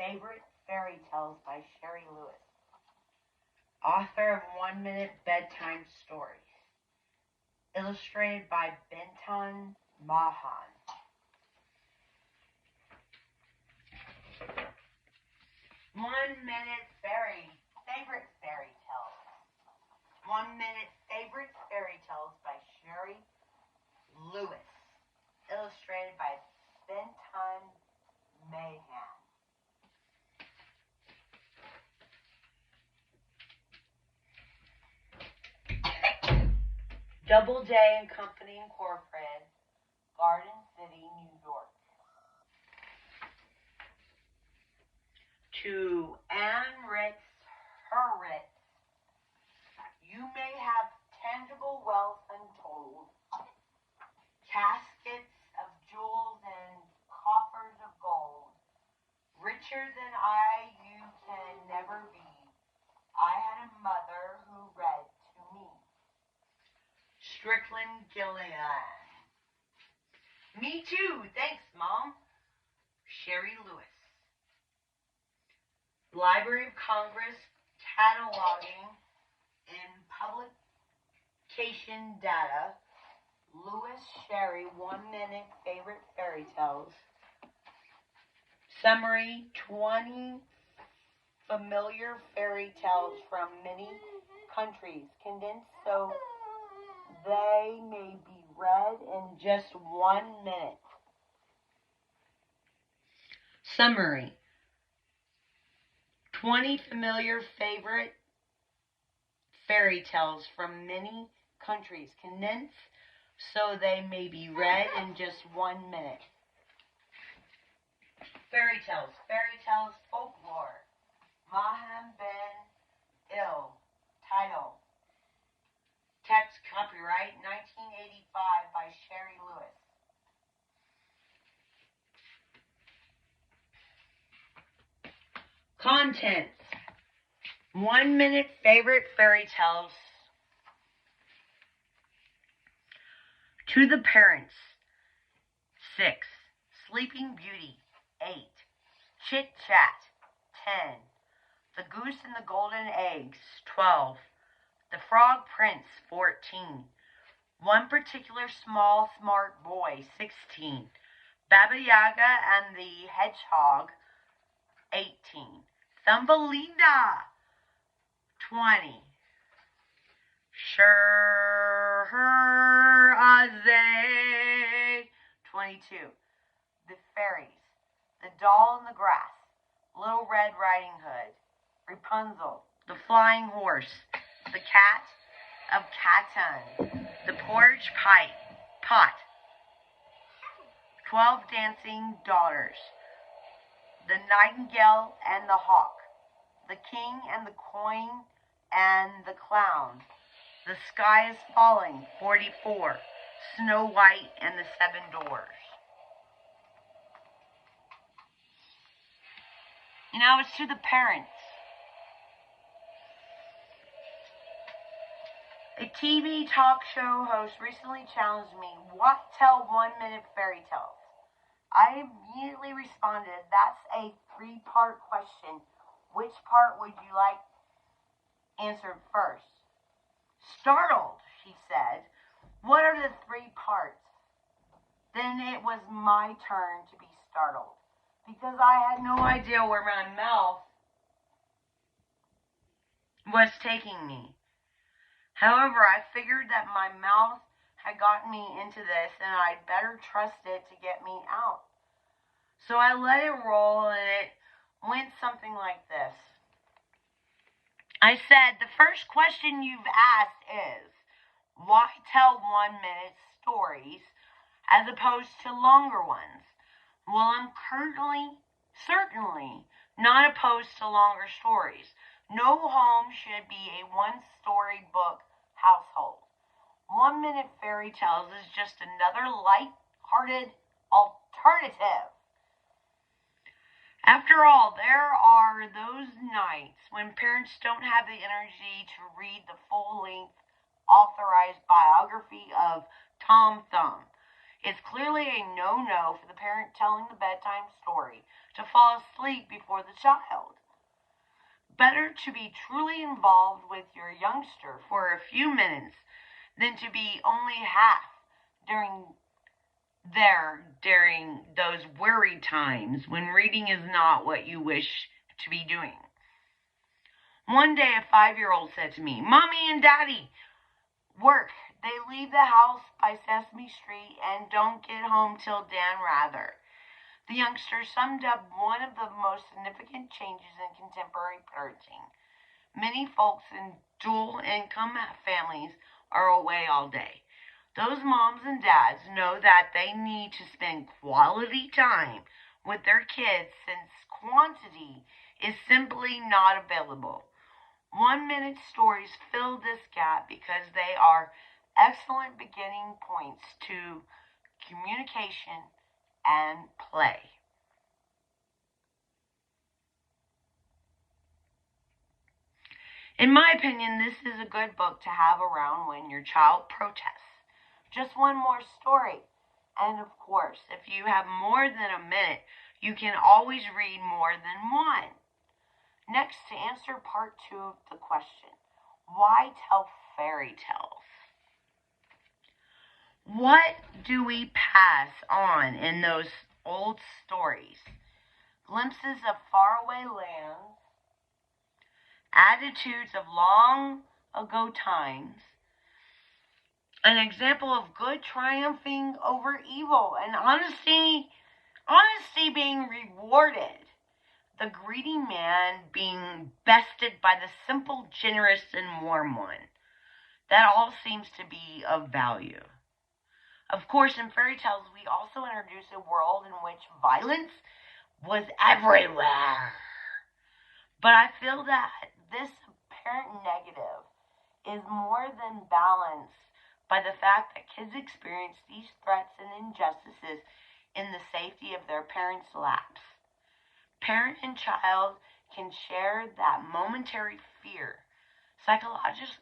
favorite fairy tales by Sherry Lewis, author of 1 Minute Bedtime Stories, illustrated by Benton Mahan. Favorite fairy tales. 1 Minute Favorite Fairy Tales by Sherry Lewis, illustrated by Benton Mahan. Doubleday and Company Incorporated, Garden City, New York. To Anne Ritz, her Ritz, you may have tangible wealth untold, caskets of jewels and coffers of gold. Richer than I you can never be. I had a mother who read to me. Strickland, Gilead. Me too, thanks, Mom. Sherry Lewis. Library of Congress cataloging and publication data. Lewis Sherry, 1 Minute Favorite Fairy Tales. Summary: 20 familiar fairy tales from many countries, condensed so they may be read in just 1 minute. Summary: 20 familiar favorite fairy tales from many countries, condensed so they may be read in just 1 minute. Fairy tales, folklore. Mahan Ben Ill. Title. Text copyright 1985 by Sherry Lewis. Contents. 1 Minute Favorite Fairy Tales. To the Parents. 6. Sleeping Beauty. 8. Chit Chat. 10. The Goose and the Golden Eggs. 12. The Frog Prince. 14. One Particular Small Smart Boy. 16. Baba Yaga and the Hedgehog. 18. Thumbelina. 20. Scheherazade. 22. The Fairies. The Doll in the Grass. Little Red Riding Hood. Rapunzel. The Flying Horse. The Cat of Catan. The Porridge Pot. 12 Dancing Daughters. The Nightingale and the Hawk. The King and the Coin and the Clown. The Sky is Falling. 44. Snow White and the Seven Dwarfs. Now it's to the parents. A TV talk show host recently challenged me, tell 1 minute fairy tales. I immediately responded, that's a 3-part question. Which part would you like answered first? Startled, she said, what are the 3 parts? Then it was my turn to be startled, because I had no idea where my mouth was taking me. However, I figured that my mouth had gotten me into this and I'd better trust it to get me out. So I let it roll and it went something like this. I said, the first question you've asked is, why tell 1 minute stories as opposed to longer ones? Well, I'm certainly not opposed to longer stories. No home should be a 1-story book household. 1 minute fairy tales is just another light-hearted alternative. After all, there are those nights when parents don't have the energy to read the full-length authorized biography of Tom Thumb. It's clearly a no-no for the parent telling the bedtime story to fall asleep before the child. Better to be truly involved with your youngster for a few minutes than to be only half during those worry times when reading is not what you wish to be doing. One day a 5-year-old said to me, "Mommy and Daddy work. They leave the house by Sesame Street and don't get home till Dan rather." The youngster summed up one of the most significant changes in contemporary parenting. Many folks in dual-income families are away all day. Those moms and dads know that they need to spend quality time with their kids since quantity is simply not available. 1-minute stories fill this gap because they are excellent beginning points to communication and play. In my opinion, this is a good book to have around when your child protests. Just one more story. And of course, if you have more than a minute, you can always read more than one. Next, to answer part 2 of the question, why tell fairy tales? What do we pass on in those old stories? Glimpses of faraway lands, attitudes of long ago times, an example of good triumphing over evil, and honesty being rewarded, the greedy man being bested by the simple, generous, and warm one. That all seems to be of value. Of course, in fairy tales, we also introduce a world in which violence was everywhere. But I feel that this apparent negative is more than balanced by the fact that kids experience these threats and injustices in the safety of their parents' laps. Parent and child can share that momentary fear. Psychologists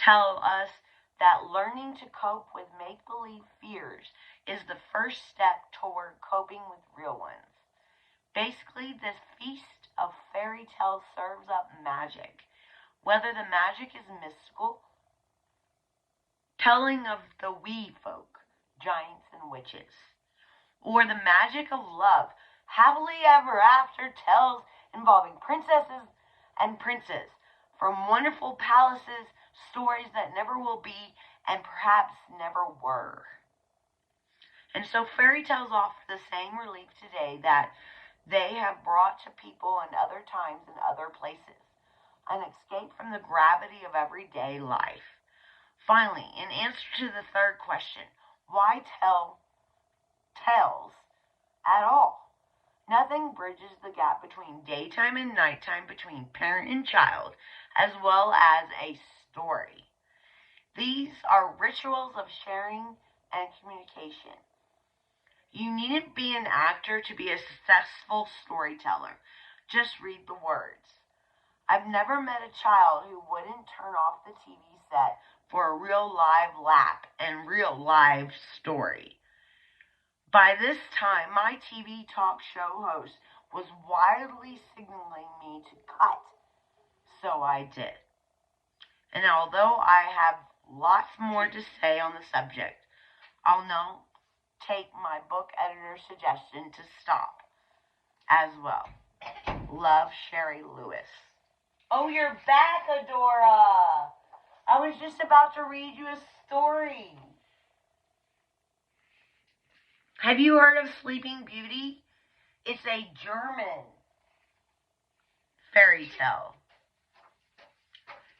tell us that learning to cope with make-believe fears is the first step toward coping with real ones. Basically, this feast of fairy tales serves up magic. Whether the magic is mystical, telling of the wee folk, giants and witches, or the magic of love, happily ever after tales involving princesses and princes, from wonderful palaces, stories that never will be and perhaps never were. And so fairy tales offer the same relief today that they have brought to people in other times and other places, an escape from the gravity of everyday life. Finally, in answer to the third question, why tell tales at all? Nothing bridges the gap between daytime and nighttime, between parent and child, as well as a story. These are rituals of sharing and communication. You needn't be an actor to be a successful storyteller. Just read the words. I've never met a child who wouldn't turn off the TV set for a real live laugh and real live story. By this time, my TV talk show host was wildly signaling me to cut. So I did. And although I have lots more to say on the subject, I'll now take my book editor's suggestion to stop as well. Love, Sherry Lewis. Oh, you're back, Adora. I was just about to read you a story. Have you heard of Sleeping Beauty? It's a German fairy tale.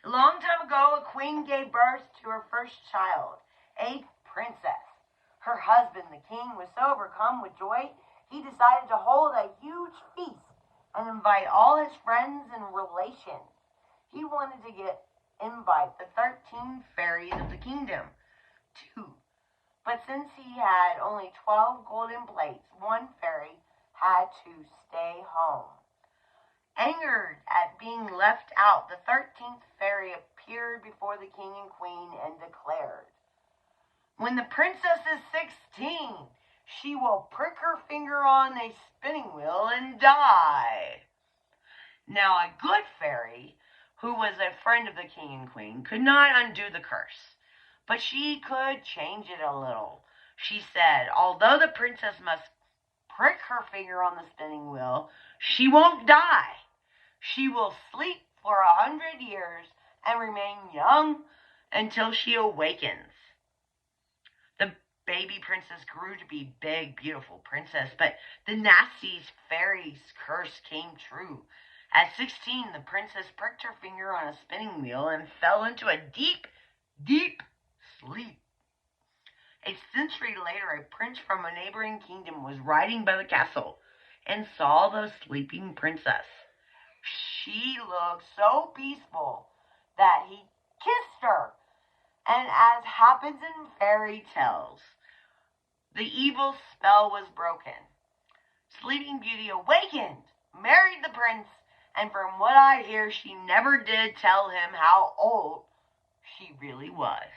A long time ago, a queen gave birth to her first child, a princess. Her husband, the king, was so overcome with joy, he decided to hold a huge feast and invite all his friends and relations. He wanted to invite the 13 fairies of the kingdom, too. But since he had only 12 golden plates, one fairy had to stay home. Angered at being left out, the 13th fairy appeared before the king and queen and declared, "When the princess is 16, she will prick her finger on a spinning wheel and die." Now, a good fairy, who was a friend of the king and queen, could not undo the curse, but she could change it a little. She said, "Although the princess must prick her finger on the spinning wheel, she won't die. She will sleep for 100 years and remain young until she awakens." The baby princess grew to be a big, beautiful princess, but the nasty fairy's curse came true. At 16, the princess pricked her finger on a spinning wheel and fell into a deep, deep sleep. A century later, a prince from a neighboring kingdom was riding by the castle and saw the sleeping princess. She looked so peaceful that he kissed her. And as happens in fairy tales, the evil spell was broken. Sleeping Beauty awakened, married the prince, and from what I hear, she never did tell him how old she really was.